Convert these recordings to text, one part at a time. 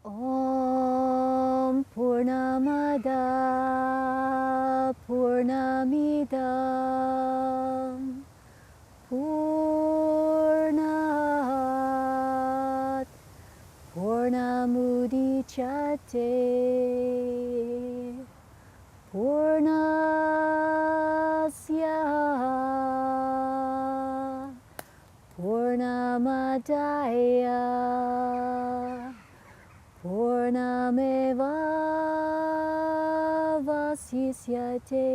Om Purnamada Purnamidam Purnat Purnamudicate Purnasya Purnamadaya Purnameva Vasisyate.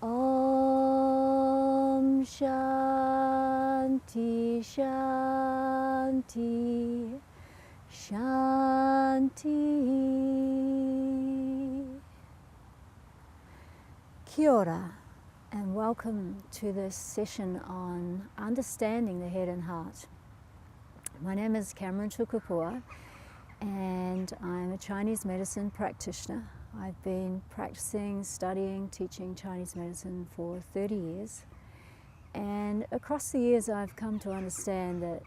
Om Shanti Shanti Shanti. Kia ora, and welcome to this session on understanding the head and heart. My name is Cameron Tukapua, and I'm a Chinese medicine practitioner. I've been practicing, studying, teaching Chinese medicine for 30 years. And across the years I've come to understand that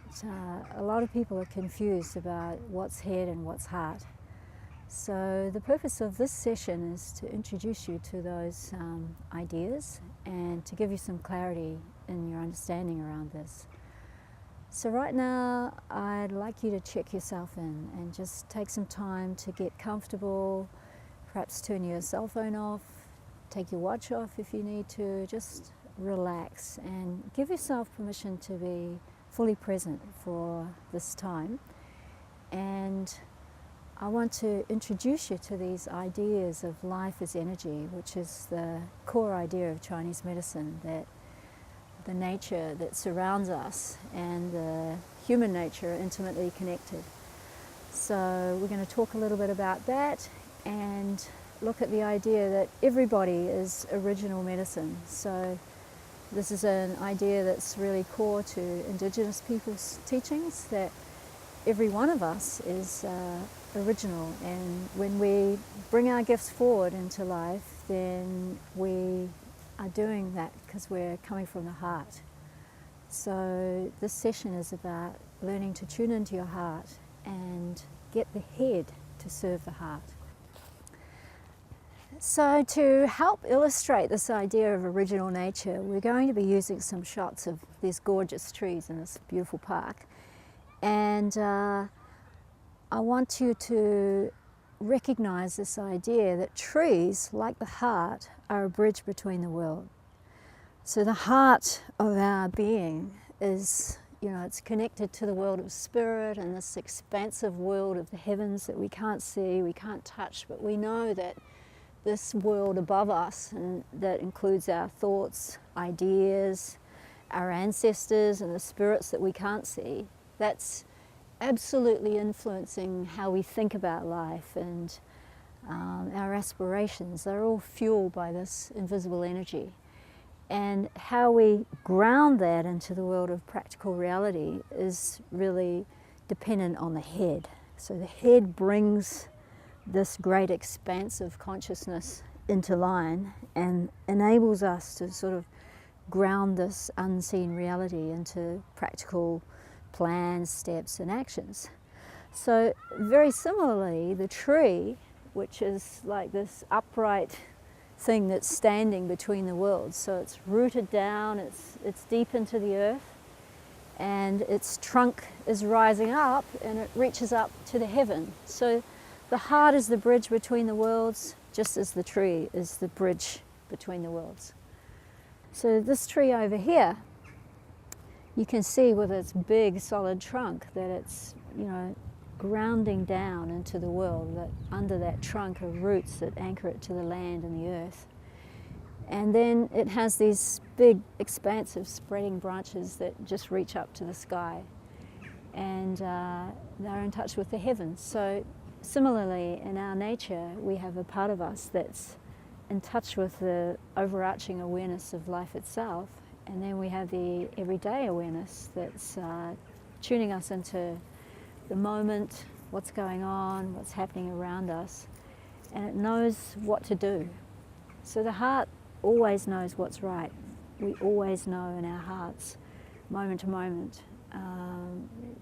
a lot of people are confused about what's head and what's heart. So the purpose of this session is to introduce you to those ideas and to give you some clarity in your understanding around this. So right now I'd like you to check yourself in and just take some time to get comfortable, perhaps turn your cell phone off, take your watch off if you need to, just relax and give yourself permission to be fully present for this time. And I want to introduce you to these ideas of life as energy, which is the core idea of Chinese medicine, that the nature that surrounds us and the human nature are intimately connected. So we're going to talk a little bit about that and look at the idea that everybody is original medicine. So this is an idea that's really core to Indigenous people's teachings, that every one of us is original, and when we bring our gifts forward into life, then we are doing that because we're coming from the heart. So this session is about learning to tune into your heart and get the head to serve the heart. So to help illustrate this idea of original nature, we're going to be using some shots of these gorgeous trees in this beautiful park. And I want you to recognize this idea that trees, like the heart, are a bridge between the world. So the heart of our being is, it's connected to the world of spirit and this expansive world of the heavens that we can't see, we can't touch, but we know that this world above us, and that includes our thoughts, ideas, our ancestors and the spirits that we can't see, that's absolutely influencing how we think about life, and our aspirations. They're all fueled by this invisible energy. And how we ground that into the world of practical reality is really dependent on the head. So the head brings this great expanse of consciousness into line and enables us to sort of ground this unseen reality into practical plans, steps and actions. So very similarly, the tree, which is like this upright thing that's standing between the worlds, so it's rooted down, it's deep into the earth, and its trunk is rising up and it reaches up to the heaven. So the heart is the bridge between the worlds, just as the tree is the bridge between the worlds. So this tree over here, you can see with its big solid trunk that it's, grounding down into the world, that under that trunk are roots that anchor it to the land and the earth. And then it has these big, expansive, spreading branches that just reach up to the sky. And they're in touch with the heavens. So similarly, in our nature, we have a part of us that's in touch with the overarching awareness of life itself. And then we have the everyday awareness that's tuning us into the moment, what's going on, what's happening around us. And it knows what to do. So the heart always knows what's right. We always know in our hearts, moment to moment,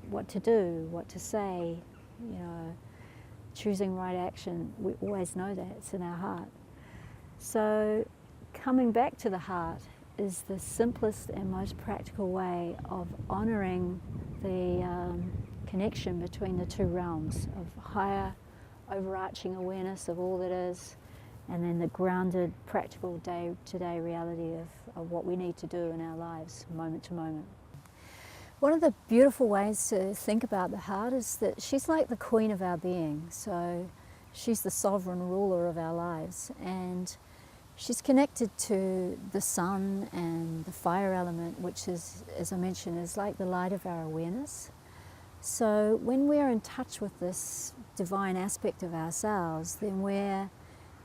what to do, what to say, you know, choosing right action, we always know that, it's in our heart. So coming back to the heart is the simplest and most practical way of honouring the connection between the two realms of higher overarching awareness of all that is, and then the grounded practical day-to-day reality of what we need to do in our lives moment to moment. One of the beautiful ways to think about the heart is that she's like the queen of our being. So she's the sovereign ruler of our lives, and she's connected to the sun and the fire element, which is, as I mentioned, is like the light of our awareness. So when we're in touch with this divine aspect of ourselves, then we're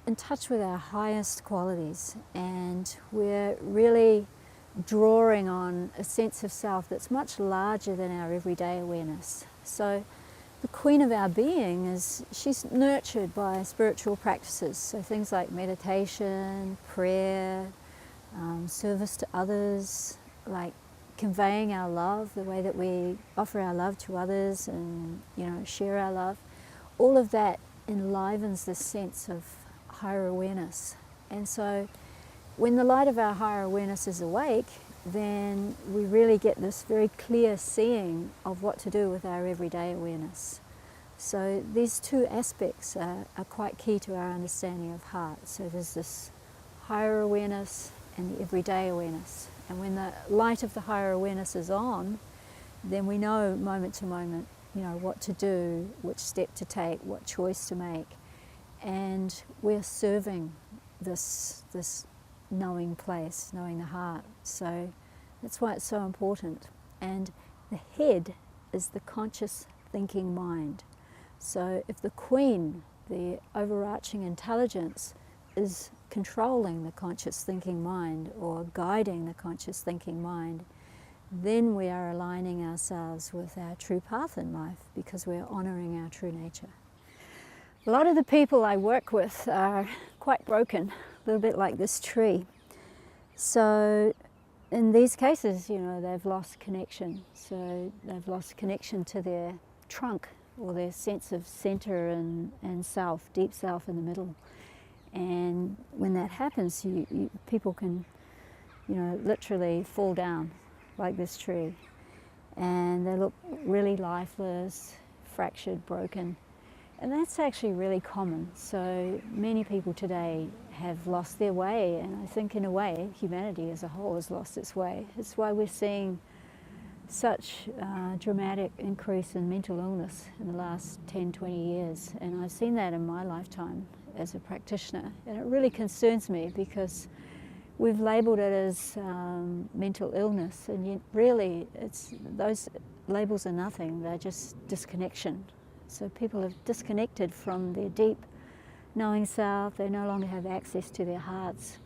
in touch with our highest qualities, and we're really drawing on a sense of self that's much larger than our everyday awareness. So the queen of our being she's nurtured by spiritual practices, so things like meditation, prayer, service to others, like conveying our love, the way that we offer our love to others and, you know, share our love. All of that enlivens this sense of higher awareness. And so when the light of our higher awareness is awake, then we really get this very clear seeing of what to do with our everyday awareness. So these two aspects are quite key to our understanding of heart. So there's this higher awareness and the everyday awareness. And when the light of the higher awareness is on, then we know moment to moment, you know, what to do, which step to take, what choice to make. And we're serving this knowing place, knowing the heart. So that's why it's so important. And the head is the conscious thinking mind. So if the queen, the overarching intelligence, is controlling the conscious thinking mind or guiding the conscious thinking mind, then we are aligning ourselves with our true path in life, because we're honouring our true nature. A lot of the people I work with are quite broken, a little bit like this tree. So in these cases, you know, they've lost connection. So they've lost connection to their trunk, or their sense of centre and self, deep self in the middle. And when that happens, people can, you know, literally fall down like this tree. And they look really lifeless, fractured, broken. And that's actually really common. So many people today have lost their way, and I think in a way humanity as a whole has lost its way. It's why we're seeing such dramatic increase in mental illness in the last 10, 20 years. And I've seen that in my lifetime as a practitioner. And it really concerns me, because we've labelled it as mental illness, and yet really those labels are nothing, they're just disconnection. So people have disconnected from their deep knowing self, they no longer have access to their hearts.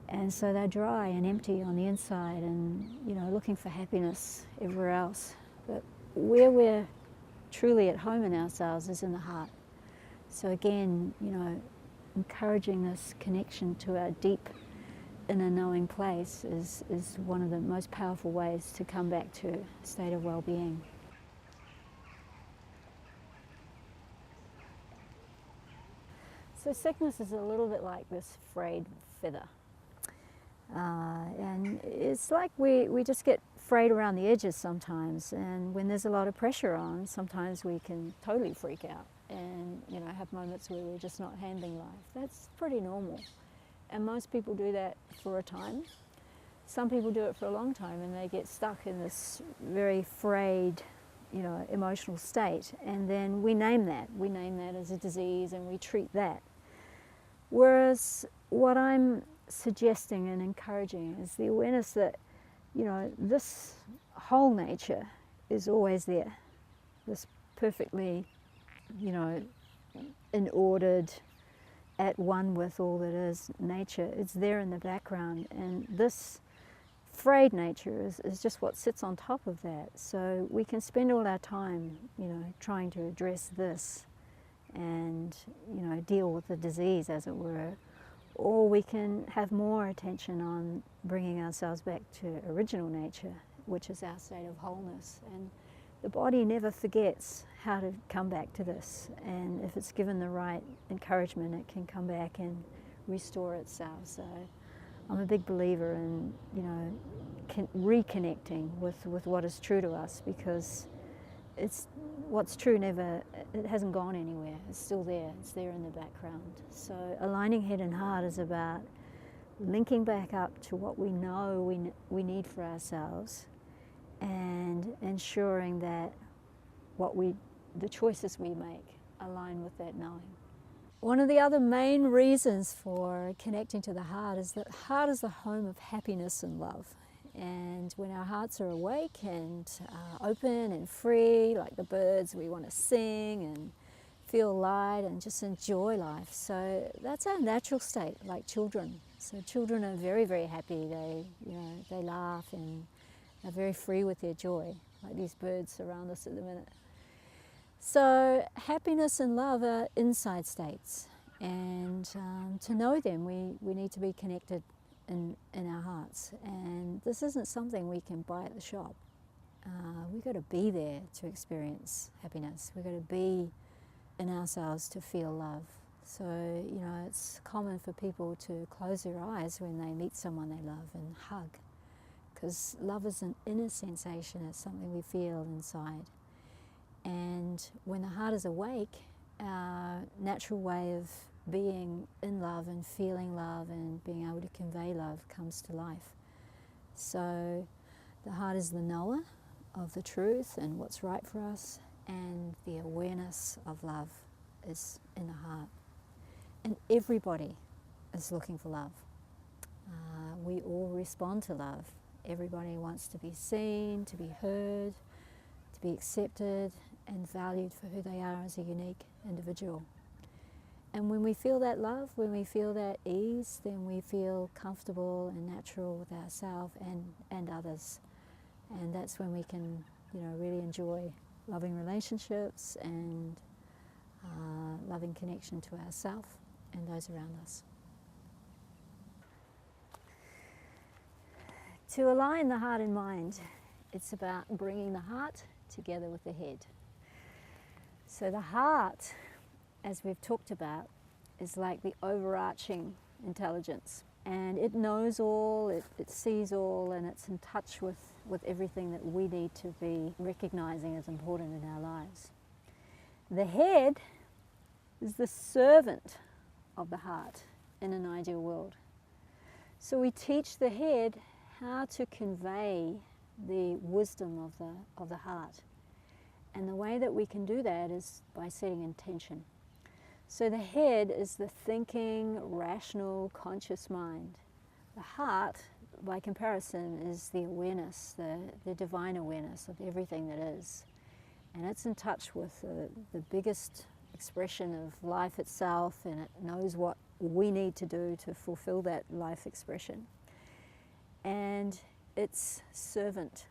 And so they're dry and empty on the inside, and, you know, looking for happiness everywhere else. But where we're truly at home in ourselves is in the heart. So again, you know, encouraging this connection to our deep inner knowing place is one of the most powerful ways to come back to a state of well-being. So sickness is a little bit like this frayed feather. And it's like we just get frayed around the edges sometimes, and when there's a lot of pressure on, sometimes we can totally freak out and, you know, have moments where we're just not handling life. That's pretty normal, and most people do that for a time. Some people do it for a long time, and they get stuck in this very frayed, you know, emotional state, and then we name that as a disease, and we treat that. Whereas what I'm suggesting and encouraging is the awareness that, you know, this whole nature is always there, this perfectly, you know, in ordered, at one with all that is nature. It's there in the background, and this frayed nature is just what sits on top of that. So we can spend all our time, you know, trying to address this and, you know, deal with the disease, as it were, or we can have more attention on bringing ourselves back to original nature, which is our state of wholeness. And the body never forgets how to come back to this, and if it's given the right encouragement, it can come back and restore itself. So I'm a big believer in, reconnecting with what is true to us, because it's what's true it hasn't gone anywhere. It's still there. It's there in the background. So aligning head and heart is about linking back up to what we know we need for ourselves, and ensuring that the choices we make align with that knowing. One of the other main reasons for connecting to the heart is that heart is the home of happiness and love. And when our hearts are awake and open and free, like the birds, we want to sing and feel light and just enjoy life. So that's our natural state, like children. So children are very, very happy. They laugh and are very free with their joy, like these birds around us at the minute. So happiness and love are inside states, and to know them, we need to be connected in our hearts. And this isn't something we can buy at the shop. We've got to be there to experience happiness. We've got to be in ourselves to feel love. So, it's common for people to close their eyes when they meet someone they love and hug, because love is an inner sensation. It's something we feel inside. And when the heart is awake, our natural way of being in love and feeling love and being able to convey love comes to life. So the heart is the knower of the truth and what's right for us, and the awareness of love is in the heart. And everybody is looking for love. We all respond to love. Everybody wants to be seen, to be heard, to be accepted and valued for who they are as a unique individual. And when we feel that love, when we feel that ease, then we feel comfortable and natural with ourselves and others. And that's when we can, really enjoy loving relationships and loving connection to ourselves and those around us. To align the heart and mind, it's about bringing the heart together with the head. So the heart, as we've talked about, is like the overarching intelligence, and it knows all, it sees all, and it's in touch with everything that we need to be recognizing as important in our lives. The head is the servant of the heart in an ideal world. So we teach the head how to convey the wisdom of the heart. And the way that we can do that is by setting intention. So the head is the thinking, rational, conscious mind. The heart, by comparison, is the awareness, the divine awareness of everything that is. And it's in touch with the biggest expression of life itself, and it knows what we need to do to fulfill that life expression. And its servant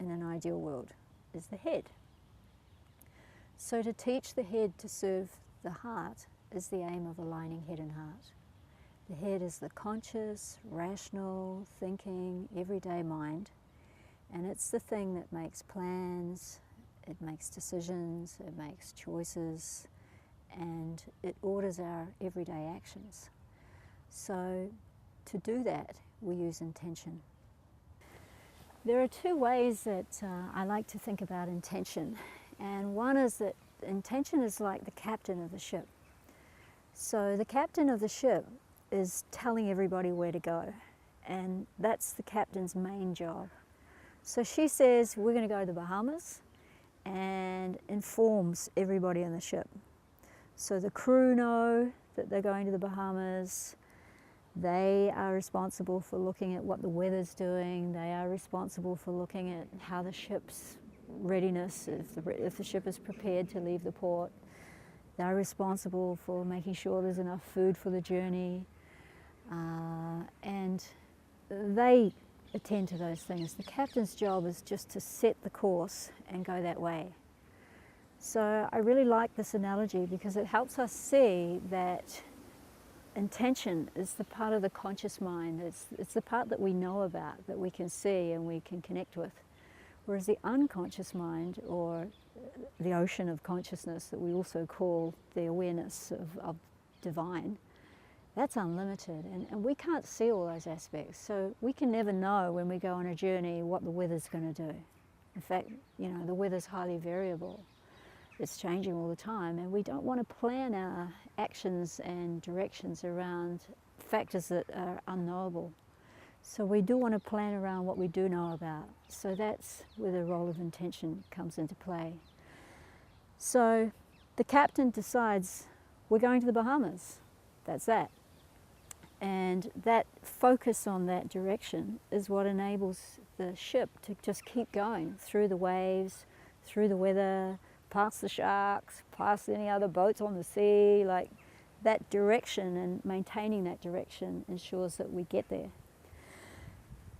in an ideal world is the head. So to teach the head to serve the heart is the aim of aligning head and heart. The head is the conscious, rational, thinking, everyday mind, and it's the thing that makes plans, it makes decisions, it makes choices, and it orders our everyday actions. So to do that, we use intention. There are two ways that I like to think about intention. And one is that intention is like the captain of the ship. So the captain of the ship is telling everybody where to go, and that's the captain's main job. So she says, we're going to go to the Bahamas, and informs everybody on the ship. So the crew know that they're going to the Bahamas. They are responsible for looking at what the weather's doing. They are responsible for looking at how the ship's readiness, if the ship is prepared to leave the port. They're responsible for making sure there's enough food for the journey, and they attend to those things. The captain's job is just to set the course and go that way. So I really like this analogy because it helps us see that intention is the part of the conscious mind. It's the part that we know about, that we can see and we can connect with. Whereas the unconscious mind, or the ocean of consciousness that we also call the awareness of divine, that's unlimited, and we can't see all those aspects. So we can never know when we go on a journey what the weather's going to do. In fact, you know, the weather's highly variable. It's changing all the time, and we don't want to plan our actions and directions around factors that are unknowable. So we do want to plan around what we do know about. So that's where the role of intention comes into play. So the captain decides, we're going to the Bahamas. That's that. And that focus on that direction is what enables the ship to just keep going through the waves, through the weather, past the sharks, past any other boats on the sea. Like, that direction and maintaining that direction ensures that we get there.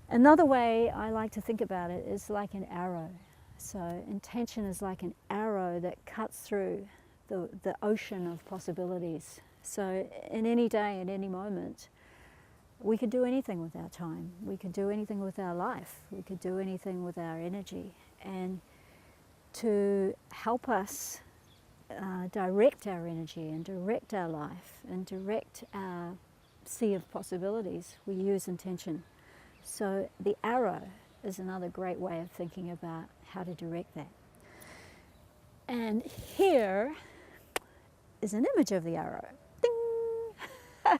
Another way I like to think about it is like an arrow. So intention is like an arrow that cuts through the ocean of possibilities. So in any day, at any moment, we could do anything with our time. We could do anything with our life. We could do anything with our energy. And to help us direct our energy and direct our life and direct our sea of possibilities, we use intention. So the arrow is another great way of thinking about how to direct that. And here is an image of the arrow. Ding!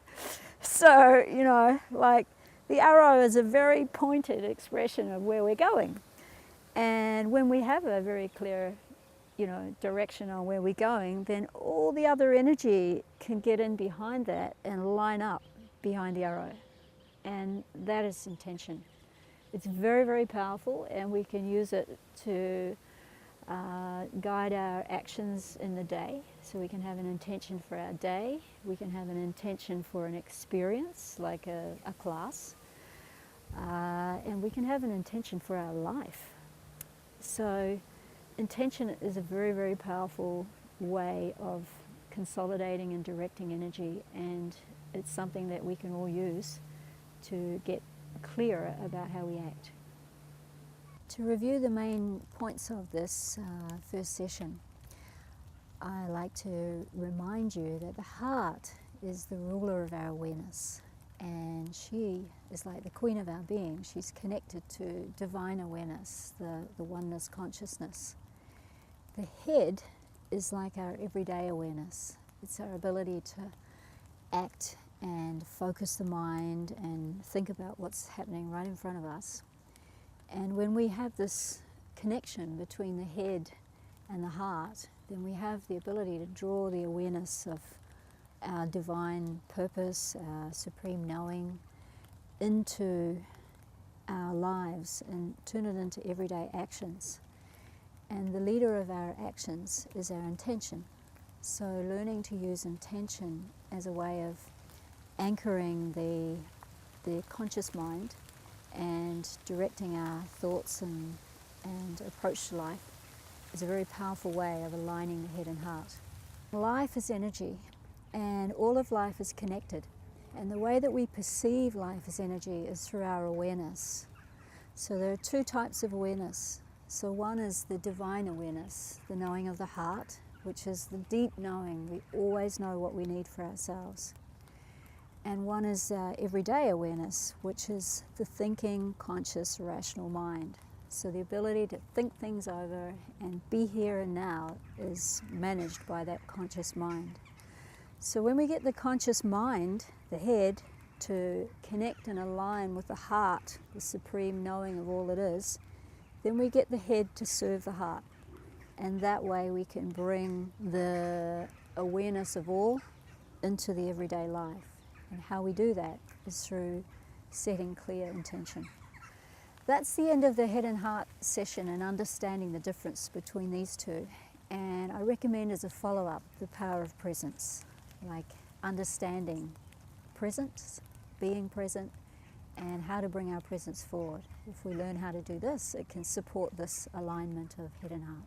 So, you know, like, the arrow is a very pointed expression of where we're going. And when we have a very clear, you know, direction on where we're going, then all the other energy can get in behind that and line up behind the arrow. And that is intention. It's very, very powerful, and we can use it to guide our actions in the day. So we can have an intention for our day. We can have an intention for an experience, like a class. And we can have an intention for our life. So intention is a very, very powerful way of consolidating and directing energy, and it's something that we can all use to get clearer about how we act. To review the main points of this first session, I like to remind you that the heart is the ruler of our awareness, and she is like the queen of our being. She's connected to divine awareness, the oneness consciousness. The head is like our everyday awareness. It's our ability to act and focus the mind and think about what's happening right in front of us. And when we have this connection between the head and the heart, then we have the ability to draw the awareness of our divine purpose, our supreme knowing, into our lives and turn it into everyday actions. And the leader of our actions is our intention. So learning to use intention as a way of anchoring the conscious mind and directing our thoughts and approach to life is a very powerful way of aligning the head and heart. Life is energy, and all of life is connected. And the way that we perceive life as energy is through our awareness. So there are two types of awareness. So one is the divine awareness, the knowing of the heart, which is the deep knowing. We always know what we need for ourselves. And one is everyday awareness, which is the thinking, conscious, rational mind. So the ability to think things over and be here and now is managed by that conscious mind. So when we get the conscious mind, the head, to connect and align with the heart, the supreme knowing of all it is, then we get the head to serve the heart. And that way we can bring the awareness of all into the everyday life. And how we do that is through setting clear intention. That's the end of the head and heart session and understanding the difference between these two. And I recommend as a follow-up the power of presence, like understanding presence, being present, and how to bring our presence forward. If we learn how to do this, it can support this alignment of head and heart.